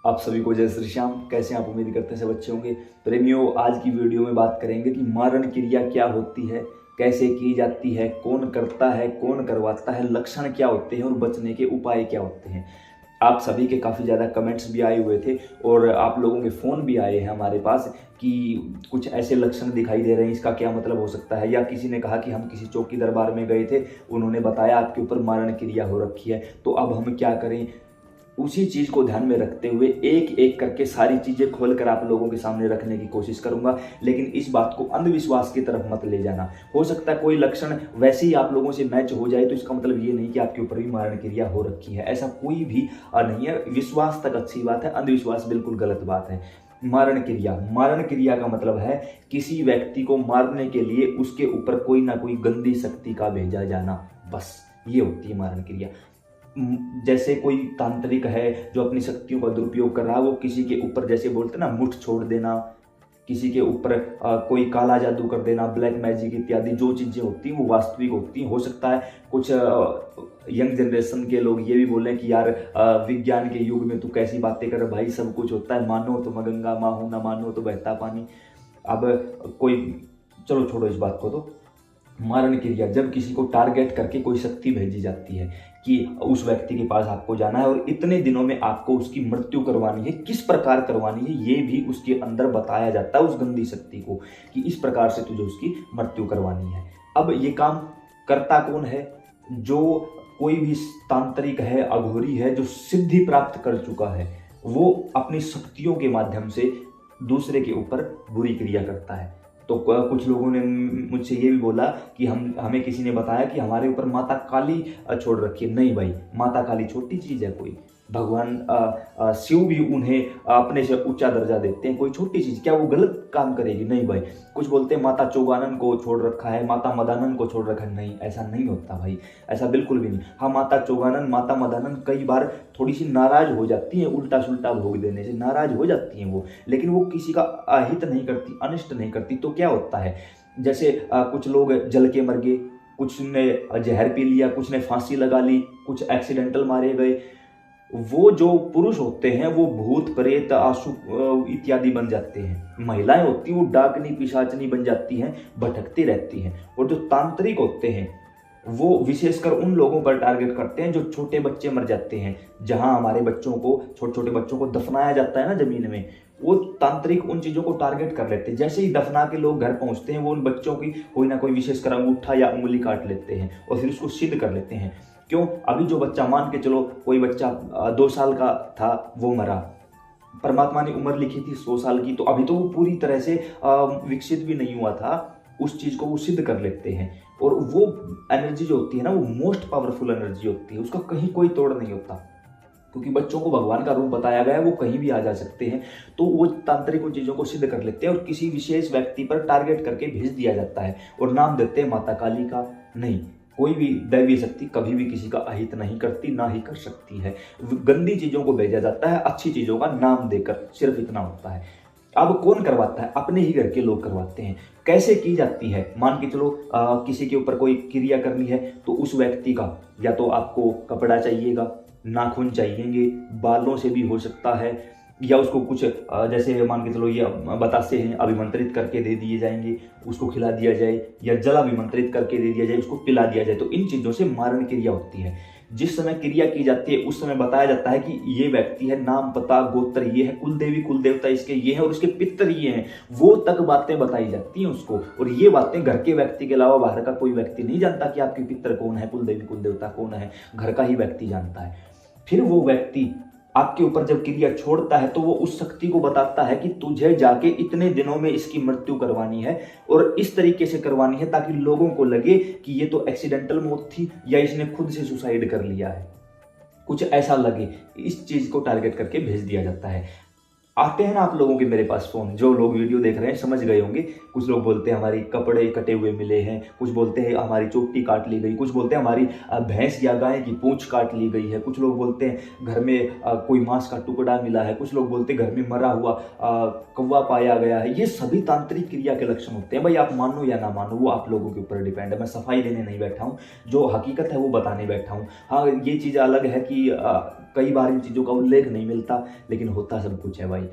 आप सभी को जय श्री श्याम। कैसे आप उम्मीद करते हैं सब अच्छे होंगे। प्रेमियों, आज की वीडियो में बात करेंगे कि मारण क्रिया क्या होती है, कैसे की जाती है, कौन करता है, कौन करवाता है, लक्षण क्या होते हैं और बचने के उपाय क्या होते हैं। आप सभी के काफ़ी ज़्यादा कमेंट्स भी आए हुए थे और आप लोगों के फ़ोन भी आए हैं हमारे पास कि कुछ ऐसे लक्षण दिखाई दे रहे हैं, इसका क्या मतलब हो सकता है। या किसी ने कहा कि हम किसी चौकी दरबार में गए थे, उन्होंने बताया आपके ऊपर मारण क्रिया हो रखी है, तो अब हम क्या करें। उसी चीज़ को ध्यान में रखते हुए एक एक करके सारी चीज़ें खोलकर आप लोगों के सामने रखने की कोशिश करूंगा, लेकिन इस बात को अंधविश्वास की तरफ मत ले जाना। हो सकता है कोई लक्षण वैसे ही आप लोगों से मैच हो जाए, तो इसका मतलब ये नहीं कि आपके ऊपर भी मारण क्रिया हो रखी है, ऐसा कोई भी नहीं है। विश्वास तक अच्छी बात है, अंधविश्वास बिल्कुल गलत बात है। मारण क्रिया का मतलब है किसी व्यक्ति को मारने के लिए उसके ऊपर कोई ना कोई गंदी शक्ति का भेजा जाना, बस ये होती है मारण क्रिया। जैसे कोई तांत्रिक है जो अपनी शक्तियों का दुरुपयोग कर रहा है, वो किसी के ऊपर, जैसे बोलते हैं ना, मुठ छोड़ देना, किसी के ऊपर कोई काला जादू कर देना, ब्लैक मैजिक इत्यादि जो चीज़ें होती हैं वो वास्तविक होती हैं। हो सकता है कुछ यंग जनरेशन के लोग ये भी बोलें कि यार विज्ञान के युग में तू कैसी बातें कर भाई, सब कुछ होता है, मानो तो मैं गंगा माँ हूँ, ना मानो तो बहता पानी। अब कोई, चलो छोड़ो इस बात को। तो मारण क्रिया जब किसी को टारगेट करके कोई शक्ति भेजी जाती है कि उस व्यक्ति के पास आपको जाना है और इतने दिनों में आपको उसकी मृत्यु करवानी है, किस प्रकार करवानी है ये भी उसके अंदर बताया जाता है उस गंदी शक्ति को, कि इस प्रकार से तुझे उसकी मृत्यु करवानी है। अब ये काम करता कौन है? जो कोई भी तांत्रिक है, अघोरी है, जो सिद्धि प्राप्त कर चुका है, वो अपनी शक्तियों के माध्यम से दूसरे के ऊपर बुरी क्रिया करता है। तो कुछ लोगों ने मुझसे ये भी बोला कि हमें किसी ने बताया कि हमारे ऊपर माता काली छोड़ रखी है। नहीं भाई, माता काली छोटी चीज़ है कोई। भगवान शिव भी उन्हें अपने से ऊंचा दर्जा देते हैं, कोई छोटी चीज़ क्या वो गलत काम करेगी? नहीं भाई। कुछ बोलते हैं माता चौगानन को छोड़ रखा है, माता मदानन को छोड़ रखा है। नहीं, ऐसा नहीं होता भाई, ऐसा बिल्कुल भी नहीं। हाँ, माता चौगानन, माता मदानन कई बार थोड़ी सी नाराज हो जाती है, उल्टा सुल्टा भोग देने से नाराज हो जाती हैं वो, लेकिन वो किसी का अहित नहीं करती, अनिष्ट नहीं करती। तो क्या होता है, जैसे कुछ लोग जल के मर गए, कुछ ने जहर पी लिया, कुछ ने फांसी लगा ली, कुछ एक्सीडेंटल मारे गए। वो जो पुरुष होते हैं वो भूत प्रेत आशु इत्यादि बन जाते हैं। महिलाएं होती हैं वो डाकनी पिशाचनी बन जाती हैं, भटकती रहती हैं। और जो तांत्रिक होते हैं वो विशेषकर उन लोगों पर टारगेट करते हैं जो छोटे बच्चे मर जाते हैं। जहां हमारे बच्चों को, छोटे छोटे बच्चों को दफनाया जाता है ना जमीन में, वो तांत्रिक उन चीज़ों को टारगेट कर लेते हैं। जैसे ही दफना के लोग घर पहुंचते हैं, वो उन बच्चों की कोई ना कोई विशेषकर अंगूठा या उंगली काट लेते हैं और फिर उसको सिद्ध कर लेते हैं। क्यों? अभी जो बच्चा, मान के चलो कोई बच्चा 2 साल का था, वो मरा, परमात्मा ने उम्र लिखी थी 100 साल की, तो अभी तो वो पूरी तरह से विकसित भी नहीं हुआ था। उस चीज़ को वो सिद्ध कर लेते हैं और वो एनर्जी जो होती है ना, वो मोस्ट पावरफुल एनर्जी होती है, उसका कहीं कोई तोड़ नहीं होता, क्योंकि बच्चों को भगवान का रूप बताया गया है, वो कहीं भी आ जा सकते हैं। तो वो तांत्रिक उन चीज़ों को सिद्ध कर लेते हैं और किसी विशेष व्यक्ति पर टारगेट करके भेज दिया जाता है और नाम देते हैं माता काली का। नहीं, कोई भी दैवीय शक्ति कभी भी किसी का अहित नहीं करती, ना ही कर सकती है। गंदी चीज़ों को भेजा जाता है अच्छी चीज़ों का नाम देकर, सिर्फ इतना होता है। अब कौन करवाता है? अपने ही घर के लोग करवाते हैं। कैसे की जाती है? मान के चलो किसी के ऊपर कोई क्रिया करनी है, तो उस व्यक्ति का या तो आपको कपड़ा चाहिएगा, नाखून चाहिएंगे, बालों से भी हो सकता है, या उसको कुछ जैसे मान के चलो ये बतासे हैं, अभिमंत्रित करके दे दिए जाएंगे, उसको खिला दिया जाए, या जल अभिमंत्रित करके दे दिया जाए, उसको पिला दिया जाए। तो इन चीज़ों से मारण क्रिया होती है। जिस समय क्रिया की जाती है उस समय बताया जाता है कि ये व्यक्ति है, नाम पता गोत्र ये है, कुल देवी कुल देवता इसके ये है और उसके पितर ये हैं, वो तक बातें बताई जाती हैं उसको। और ये बातें घर के व्यक्ति के अलावा बाहर का कोई व्यक्ति नहीं जानता कि आपके पितर कौन है, कुल देवी कुल देवता कौन है, घर का ही व्यक्ति जानता है। फिर वो व्यक्ति आपके ऊपर जब क्रिया छोड़ता है तो वो उस शक्ति को बताता है कि तुझे जाके इतने दिनों में इसकी मृत्यु करवानी है और इस तरीके से करवानी है ताकि लोगों को लगे कि ये तो एक्सीडेंटल मौत थी या इसने खुद से सुसाइड कर लिया है, कुछ ऐसा लगे। इस चीज को टारगेट करके भेज दिया जाता है। आते हैं ना आप लोगों के मेरे पास फोन, जो लोग वीडियो देख रहे हैं समझ गए होंगे। कुछ लोग बोलते हैं हमारी कपड़े कटे हुए मिले हैं, कुछ बोलते हैं हमारी चोटी काट ली गई, कुछ बोलते हैं हमारी भैंस या गाय की पूंछ काट ली गई है, कुछ लोग बोलते हैं घर में कोई मांस का टुकड़ा मिला है, कुछ लोग बोलते हैं घर में मरा हुआ कौवा पाया गया है। ये सभी तांत्रिक क्रिया के लक्षण होते हैं। भाई आप मानो या ना मानो, वो आप लोगों के ऊपर डिपेंड है। मैं सफाई देने नहीं बैठा हूँ, जो हकीकत है वो बताने बैठा हूँ। हाँ, ये चीज़ अलग है कि कई बार इन चीज़ों का उल्लेख नहीं मिलता, लेकिन होता सब कुछ है भाई।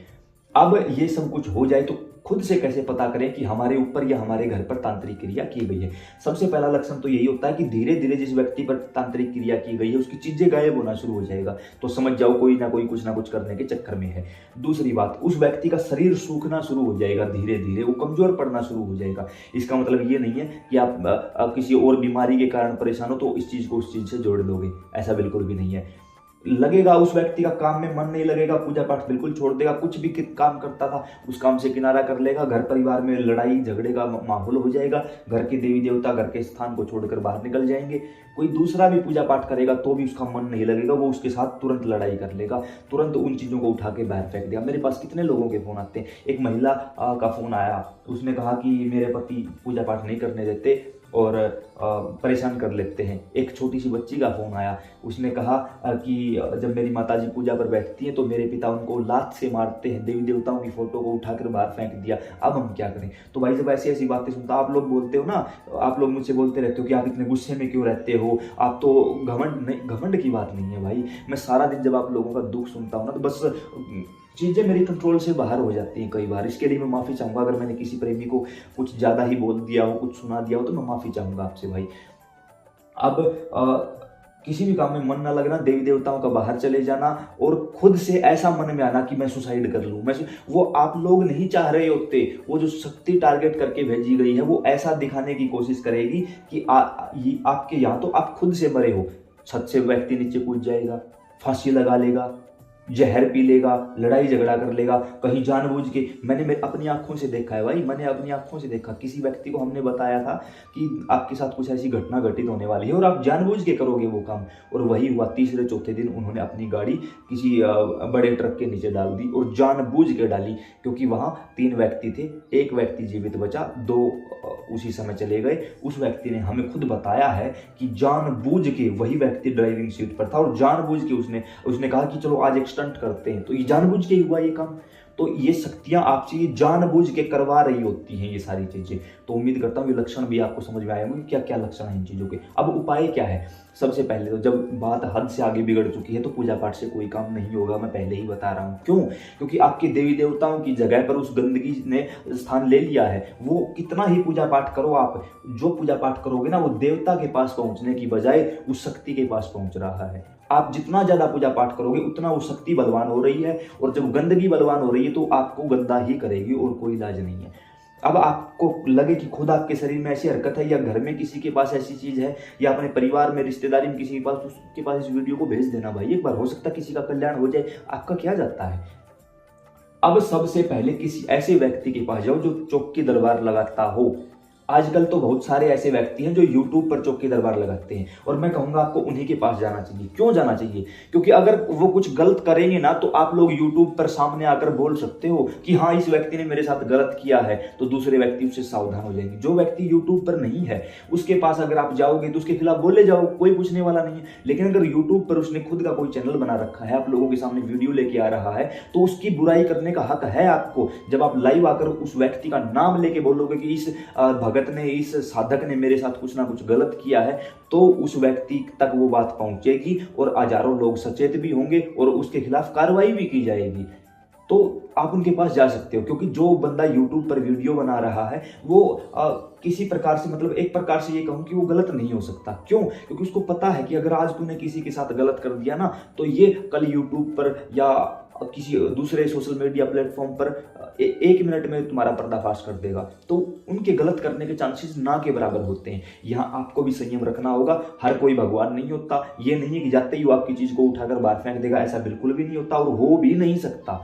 अब ये सब कुछ हो जाए तो खुद से कैसे पता करें कि हमारे ऊपर या हमारे घर पर तांत्रिक क्रिया की गई है। सबसे पहला लक्षण तो यही होता है कि धीरे धीरे जिस व्यक्ति पर तांत्रिक क्रिया की गई है उसकी चीजें गायब होना शुरू हो जाएगा, तो समझ जाओ कोई ना कुछ करने के चक्कर में है। दूसरी बात, उस व्यक्ति का शरीर सूखना शुरू हो जाएगा, धीरे धीरे वो कमजोर पड़ना शुरू हो जाएगा। इसका मतलब ये नहीं है कि आप किसी और बीमारी के कारण परेशान हो तो इस चीज को उस चीज से जोड़ दोगे, ऐसा बिल्कुल भी नहीं है। लगेगा उस व्यक्ति का काम में मन नहीं लगेगा, पूजा पाठ बिल्कुल छोड़ देगा, कुछ भी काम करता था उस काम से किनारा कर लेगा, घर परिवार में लड़ाई झगड़े का माहौल हो जाएगा, घर के देवी देवता घर के स्थान को छोड़कर बाहर निकल जाएंगे। कोई दूसरा भी पूजा पाठ करेगा तो भी उसका मन नहीं लगेगा, वो उसके साथ तुरंत लड़ाई कर लेगा, तुरंत उन चीज़ों को उठा के बाहर फेंक दिया। मेरे पास कितने लोगों के फ़ोन आते हैं। एक महिला का फ़ोन आया, उसने कहा कि मेरे पति पूजा पाठ नहीं करने देते और परेशान कर लेते हैं। एक छोटी सी बच्ची का फ़ोन आया, उसने कहा कि जब मेरी माताजी पूजा पर बैठती हैं तो मेरे पिता उनको लात से मारते हैं, देवी देवताओं की फ़ोटो को उठाकर बाहर फेंक दिया, अब हम क्या करें। तो भाई जब ऐसी ऐसी बातें सुनता, आप लोग बोलते हो ना, आप लोग मुझसे बोलते रहते हो कि आप इतने गुस्से में क्यों रहते हो, आप तो घमंड नहीं, घमंड की बात नहीं है भाई। मैं सारा दिन जब आप लोगों का दुख सुनता हूँ ना तो बस चीज़ें मेरी कंट्रोल से बाहर हो जाती हैं कई बार। इसके लिए मैं माफ़ी चाहूँगा, अगर मैंने किसी प्रेमी को कुछ ज़्यादा ही बोल दिया हो, कुछ सुना दिया हो तो मैं माफ़ी चाहूँगा आपसे भाई। अब किसी भी काम में मन ना लगना, देवी देवताओं का बाहर चले जाना और खुद से ऐसा मन में आना कि मैं सुसाइड कर लूँ, वो आप लोग नहीं चाह रहे होते। वो जो शक्ति टारगेट करके भेजी गई है वो ऐसा दिखाने की कोशिश करेगी कि आपके यहाँ तो आप खुद से मरे हो, छत से व्यक्ति नीचे कूद जाएगा, फांसी लगा लेगा, जहर पी लेगा, लड़ाई झगड़ा कर लेगा, कहीं जानबूझ के। मैंने अपनी आंखों से देखा है भाई, मैंने अपनी आंखों से देखा। किसी व्यक्ति को हमने बताया था कि आपके साथ कुछ ऐसी घटना घटित होने वाली है और आप जानबूझ के करोगे वो काम, और वही हुआ। तीसरे चौथे दिन उन्होंने अपनी गाड़ी किसी बड़े ट्रक के नीचे डाल दी, और जानबूझ के डाली, क्योंकि वहाँ 3 व्यक्ति थे, एक व्यक्ति जीवित बचा, 2 उसी समय चले गए। उस व्यक्ति ने हमें खुद बताया है कि जानबूझ के, वही व्यक्ति ड्राइविंग सीट पर था और जानबूझ के उसने कहा कि चलो आज स्टंट करते हैं, तो ये जानबूझ के हुआ ये काम। तो ये शक्तियां आपसे ये जानबूझ के करवा रही होती हैं ये सारी चीजें। तो उम्मीद करता हूँ ये लक्षण भी आपको समझ में आए होंगे, क्या क्या लक्षण है इन चीजों के। अब उपाय क्या है? सबसे पहले तो जब बात हद से आगे बिगड़ चुकी है तो पूजा पाठ से कोई काम नहीं होगा, मैं पहले ही बता रहा हूँ। क्यों? क्योंकि आपके देवी देवताओं की जगह पर उस गंदगी ने स्थान ले लिया है। वो कितना ही पूजा पाठ करो, आप जो पूजा पाठ करोगे ना वो देवता के पास पहुंचने की बजाय उस शक्ति के पास पहुंच रहा है। आप जितना ज्यादा पूजा पाठ करोगे उतना वो शक्ति बलवान हो रही है, और जब गंदगी बलवान हो रही है तो आपको गंदा ही करेगी और कोई इलाज नहीं है। अब आपको लगे कि खुद आपके शरीर में ऐसी हरकत है या घर में किसी के पास ऐसी चीज है या अपने परिवार में रिश्तेदारी में किसी के पास, उसके पास इस वीडियो को भेज देना भाई, एक बार हो सकता है किसी का कल्याण हो जाए। आपका क्या जाता है। अब सबसे पहले किसी ऐसे व्यक्ति के पास जाओ जो चौकी दरबार लगाता हो। आजकल तो बहुत सारे ऐसे व्यक्ति हैं जो YouTube पर चौकी दरबार लगाते हैं, और मैं कहूंगा आपको उन्हीं के पास जाना चाहिए। क्यों जाना चाहिए? क्योंकि अगर वो कुछ गलत करेंगे ना तो आप लोग YouTube पर सामने आकर बोल सकते हो कि हाँ इस व्यक्ति ने मेरे साथ गलत किया है, तो दूसरे व्यक्ति उससे सावधान हो जाएंगे। जो व्यक्ति YouTube पर नहीं है उसके पास अगर आप जाओगे तो उसके खिलाफ बोले जाओ, कोई पूछने वाला नहीं है। लेकिन अगर YouTube पर उसने खुद का कोई चैनल बना रखा है, आप लोगों के सामने वीडियो लेके आ रहा है, तो उसकी बुराई करने का हक है आपको। जब आप लाइव आकर उस व्यक्ति का नाम लेके बोलोगे कि इस भगत ने, इस साधक ने मेरे साथ कुछ ना कुछ गलत किया है, तो उस व्यक्ति तक वो बात पहुंचेगी और हजारों लोग सचेत भी होंगे और उसके खिलाफ कार्रवाई भी की जाएगी। तो आप उनके पास जा सकते हो, क्योंकि जो बंदा YouTube पर वीडियो बना रहा है वो किसी प्रकार से, मतलब एक प्रकार से ये कहूं कि वो गलत नहीं हो सकता। क्यों? क्योंकि उसको पता है कि अगर आज तूने किसी के साथ गलत कर दिया ना तो ये कल YouTube पर या किसी दूसरे सोशल मीडिया प्लेटफॉर्म पर 1 मिनट में तुम्हारा पर्दाफाश कर देगा। तो उनके गलत करने के चांसेस ना के बराबर होते हैं। यहाँ आपको भी संयम रखना होगा। हर कोई भगवान नहीं होता। ये नहीं है कि जाते ही वो आपकी चीज को उठाकर बाहर फेंक देगा, ऐसा बिल्कुल भी नहीं होता और हो भी नहीं सकता।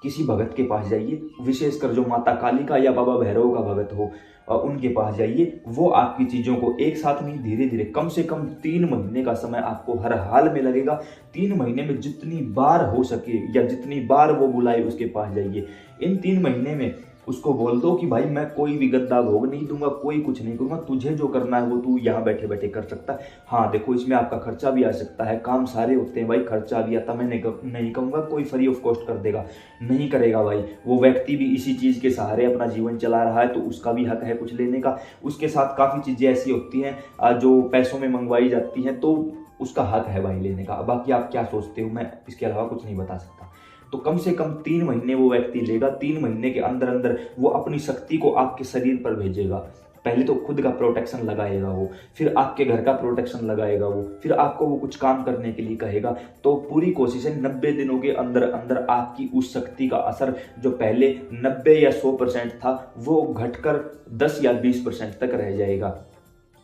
किसी भगत के पास जाइए, विशेषकर जो माता काली का या बाबा भैरव का भगत हो, उनके पास जाइए। वो आपकी चीज़ों को एक साथ नहीं, धीरे धीरे, कम से कम 3 महीने का समय आपको हर हाल में लगेगा। 3 महीने में जितनी बार हो सके या जितनी बार वो बुलाए उसके पास जाइए। इन 3 महीने में उसको बोल दो कि भाई मैं कोई भी गद्दा भोग नहीं दूंगा, कोई कुछ नहीं करूंगा, तुझे जो करना है वो तू यहाँ बैठे बैठे कर सकता है। हाँ देखो, इसमें आपका खर्चा भी आ सकता है, काम सारे होते हैं भाई, खर्चा भी आता। मैं नहीं कहूँगा कोई फ्री ऑफ कॉस्ट कर देगा, नहीं करेगा भाई। वो व्यक्ति भी इसी चीज़ के सहारे अपना जीवन चला रहा है, तो उसका भी हक है कुछ लेने का। उसके साथ काफ़ी चीज़ें ऐसी होती हैं जो पैसों में मंगवाई जाती हैं, तो उसका हक है भाई लेने का। बाकी आप क्या सोचते हो मैं इसके अलावा कुछ नहीं बता सकता। तो कम से कम 3 महीने वो व्यक्ति लेगा, 3 महीने के अंदर अंदर वो अपनी शक्ति को आपके शरीर पर भेजेगा। पहले तो खुद का प्रोटेक्शन लगाएगा वो, फिर आपके घर का प्रोटेक्शन लगाएगा वो, फिर आपको वो कुछ काम करने के लिए कहेगा। तो पूरी कोशिश है 90 दिनों के अंदर अंदर आपकी उस शक्ति का असर जो पहले 90 या 100% था वो घटकर 10 या 20% तक रह जाएगा।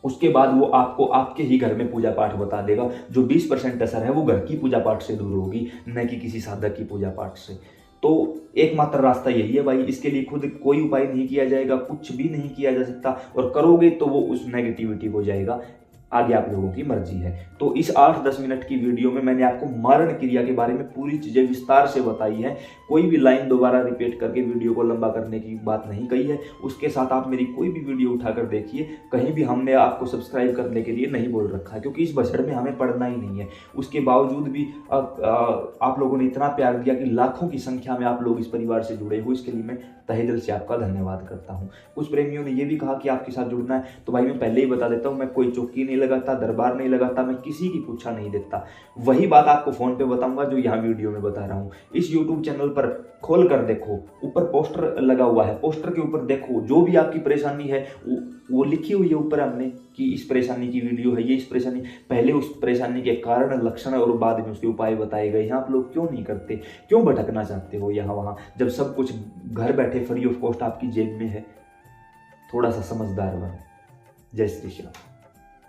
उसके बाद वो आपको आपके ही घर में पूजा पाठ बता देगा। जो 20% असर है वो घर की पूजा पाठ से दूर होगी, न कि किसी साधक की पूजा पाठ से। तो एकमात्र रास्ता यही है भाई, इसके लिए खुद कोई उपाय नहीं किया जाएगा, कुछ भी नहीं किया जा सकता, और करोगे तो वो उस नेगेटिविटी को जाएगा। आगे आप लोगों की मर्जी है। तो इस 8-10 मिनट की वीडियो में मैंने आपको मारण क्रिया के बारे में पूरी चीजें विस्तार से बताई है। कोई भी लाइन दोबारा रिपीट करके वीडियो को लंबा करने की बात नहीं कही है। उसके साथ आप मेरी कोई भी वीडियो उठाकर देखिए, कहीं भी हमने आपको सब्सक्राइब करने के लिए नहीं बोल रखा है, क्योंकि इस बछड़ में हमें पढ़ना ही नहीं है। उसके बावजूद भी आप लोगों ने इतना प्यार दिया कि लाखों की संख्या में आप लोग इस परिवार से जुड़े हो। इसके लिए मैं तहे दिल से आपका धन्यवाद करता हूँ। कुछ प्रेमियों ने यह भी कहा कि आपके साथ जुड़ना है, तो भाई मैं पहले ही बता देता हूँ, मैं कोई चौकी नहीं लगाता, दरबार नहीं लगाता, मैं किसी की पूछा नहीं देता। वही बात आपको फोन पे बताऊंगा जो यहाँ वीडियो में बता रहा हूँ। इस यूट्यूब चैनल पर खोल कर देखो, ऊपर पोस्टर लगा हुआ है, पोस्टर के ऊपर देखो, जो भी आपकी परेशानी है वो लिखी हुई है ऊपर हमने कि इस परेशानी की वीडियो है, ये इस परेशानी, पहले उस परेशानी के कारण, लक्षण और बाद में उसके उपाय बताए गए हैं। आप लोग क्यों नहीं करते, क्यों भटकना चाहते हो यहाँ वहाँ, जब सब कुछ घर बैठे फ्री ऑफ कॉस्ट आपकी जेब में है। थोड़ा सा समझदार बनो। जय श्री श्याम।